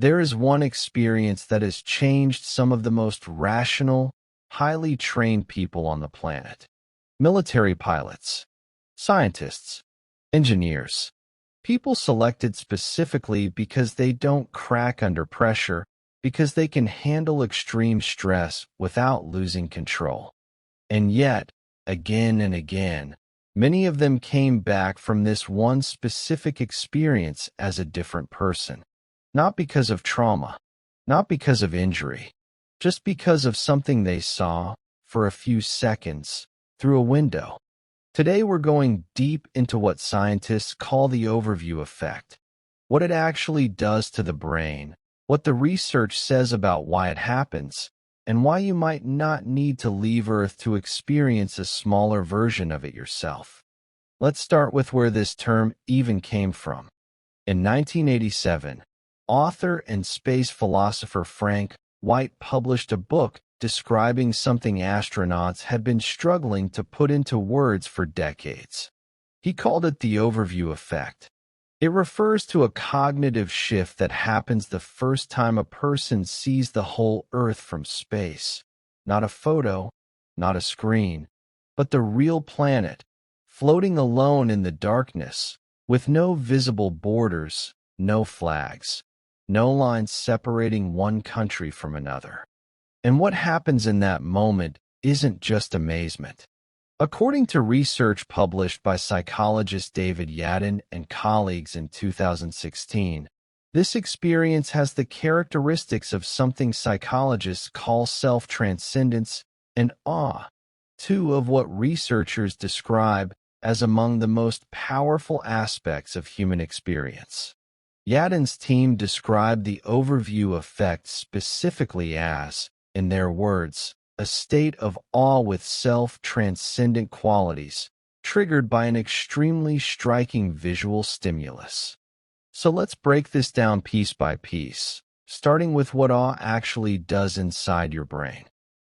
there is one experience that has changed some of the most rational, highly trained people on the planet. Military pilots, scientists, engineers, people selected specifically because they don't crack under pressure, because they can handle extreme stress without losing control. And yet, again and again, many of them came back from this one specific experience as a different person. Not because of trauma, not because of injury, just because of something they saw for a few seconds through a window. Today we're going deep into what scientists call the overview effect, what it actually does to the brain, what the research says about why it happens, and why you might not need to leave Earth to experience a smaller version of it yourself. Let's start with where this term even came from. In 1987, author and space philosopher Frank White published a book describing something astronauts had been struggling to put into words for decades. He called it the overview effect. It refers to a cognitive shift that happens the first time a person sees the whole Earth from space. Not a photo, not a screen, but the real planet, floating alone in the darkness, with no visible borders, no flags, no lines separating one country from another. And what happens in that moment isn't just amazement. According to research published by psychologist David Yadin and colleagues in 2016, this experience has the characteristics of something psychologists call self-transcendence and awe, two of what researchers describe as among the most powerful aspects of human experience. Yadin's team described the overview effect specifically as, in their words, a state of awe with self-transcendent qualities, triggered by an extremely striking visual stimulus. So let's break this down piece by piece, starting with what awe actually does inside your brain.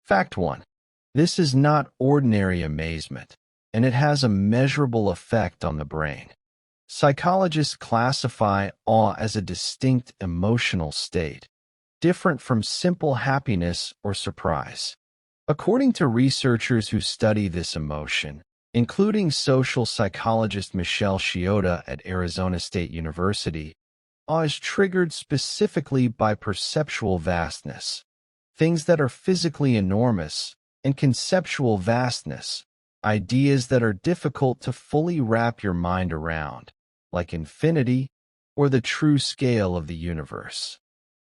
Fact 1. This is not ordinary amazement, and it has a measurable effect on the brain. Psychologists classify awe as a distinct emotional state, different from simple happiness or surprise. According to researchers who study this emotion, including social psychologist Michelle Chioda at Arizona State University, awe is triggered specifically by perceptual vastness, things that are physically enormous, and conceptual vastness, ideas that are difficult to fully wrap your mind around, like infinity or the true scale of the universe.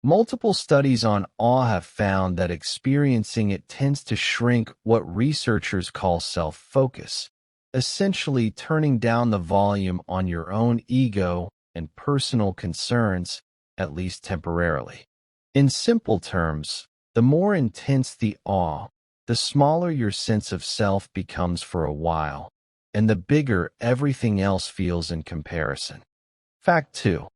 Multiple studies on awe have found that experiencing it tends to shrink what researchers call self-focus, essentially turning down the volume on your own ego and personal concerns, at least temporarily. In simple terms, the more intense the awe, the smaller your sense of self becomes for a while, and the bigger everything else feels in comparison. Fact 2.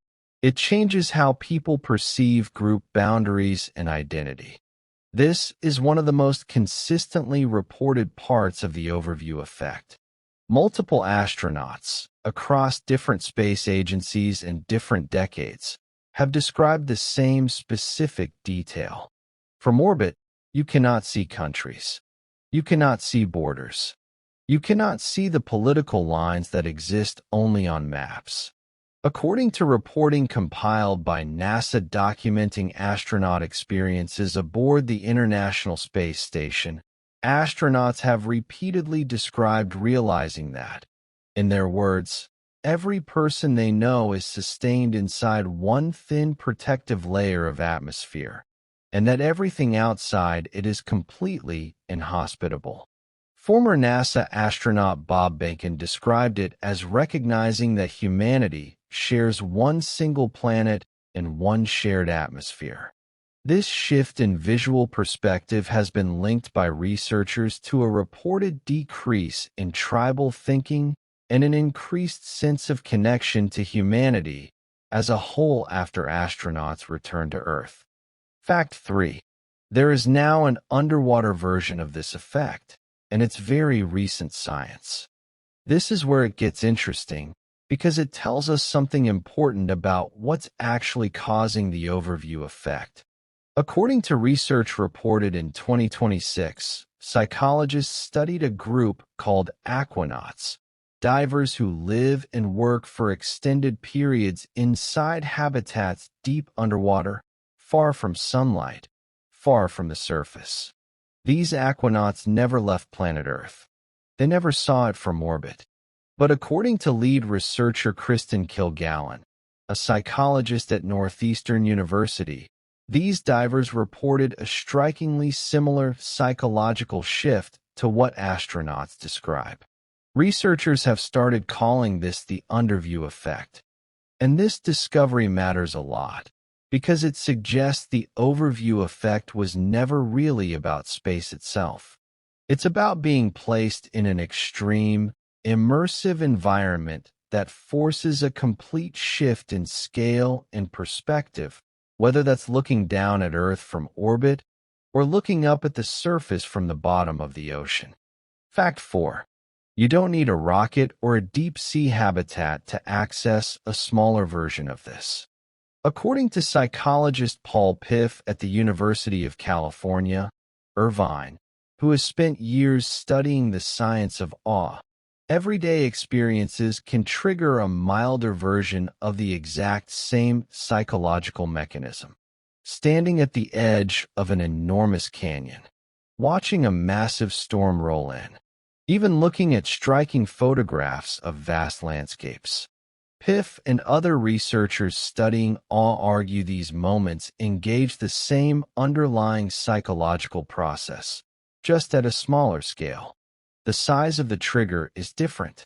It changes how people perceive group boundaries and identity. This is one of the most consistently reported parts of the overview effect. Multiple astronauts, across different space agencies and different decades, have described the same specific detail. From orbit, you cannot see countries. You cannot see borders. You cannot see the political lines that exist only on maps. According to reporting compiled by NASA documenting astronaut experiences aboard the International Space Station, astronauts have repeatedly described realizing that, in their words, every person they know is sustained inside one thin protective layer of atmosphere, and that everything outside it is completely inhospitable. Former NASA astronaut Bob Behnken described it as recognizing that humanity shares one single planet and one shared atmosphere. This shift in visual perspective has been linked by researchers to a reported decrease in tribal thinking and an increased sense of connection to humanity as a whole after astronauts return to Earth. Fact 3. There is now an underwater version of this effect, and it's very recent science. This is where it gets interesting, because it tells us something important about what's actually causing the overview effect. According to research reported in 2026, psychologists studied a group called aquanauts, divers who live and work for extended periods inside habitats deep underwater, far from sunlight, far from the surface. These aquanauts never left planet Earth. They never saw it from orbit. But according to lead researcher Kristen Kilgallen, a psychologist at Northeastern University, these divers reported a strikingly similar psychological shift to what astronauts describe. Researchers have started calling this the Underview Effect. And this discovery matters a lot, because it suggests the overview effect was never really about space itself. It's about being placed in an extreme, immersive environment that forces a complete shift in scale and perspective, whether that's looking down at Earth from orbit or looking up at the surface from the bottom of the ocean. Fact 4. You don't need a rocket or a deep-sea habitat to access a smaller version of this. According to psychologist Paul Piff at the University of California, Irvine, who has spent years studying the science of awe, everyday experiences can trigger a milder version of the exact same psychological mechanism. Standing at the edge of an enormous canyon, watching a massive storm roll in, even looking at striking photographs of vast landscapes. Piff and other researchers studying awe argue these moments engage the same underlying psychological process, just at a smaller scale. The size of the trigger is different.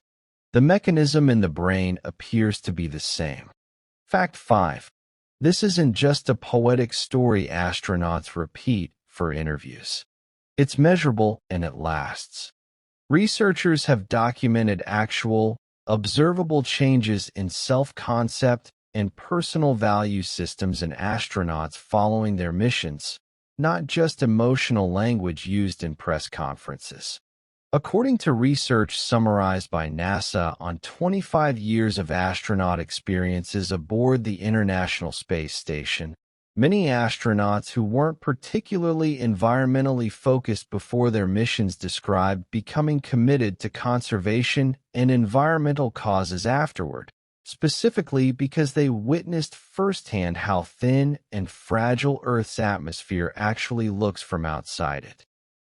The mechanism in the brain appears to be the same. Fact 5. This isn't just a poetic story astronauts repeat for interviews. It's measurable and it lasts. Researchers have documented actual, observable changes in self-concept and personal value systems in astronauts following their missions, not just emotional language used in press conferences. According to research summarized by NASA on 25 years of astronaut experiences aboard the International Space Station, many astronauts who weren't particularly environmentally focused before their missions described becoming committed to conservation and environmental causes afterward, specifically because they witnessed firsthand how thin and fragile Earth's atmosphere actually looks from outside it.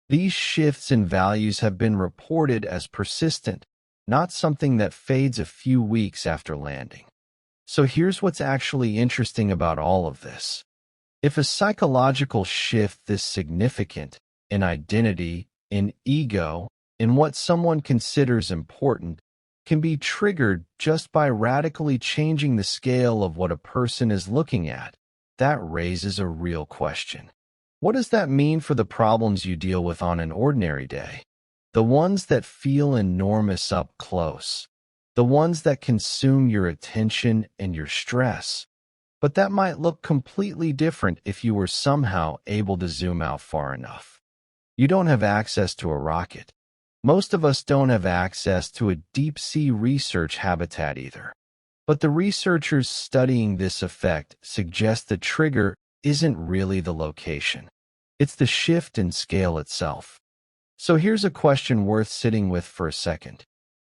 These shifts in values have been reported as persistent, not something that fades a few weeks after landing. So here's what's actually interesting about all of this. If a psychological shift this significant in identity, in ego, in what someone considers important, can be triggered just by radically changing the scale of what a person is looking at, that raises a real question. What does that mean for the problems you deal with on an ordinary day? The ones that feel enormous up close. The ones that consume your attention and your stress. But that might look completely different if you were somehow able to zoom out far enough. You don't have access to a rocket. Most of us don't have access to a deep-sea research habitat either. But the researchers studying this effect suggest the trigger isn't really the location. It's the shift in scale itself. So here's a question worth sitting with for a second.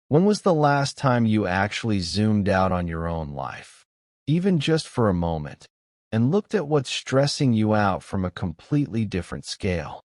When was the last time you actually zoomed out on your own life, even just for a moment, and looked at what's stressing you out from a completely different scale?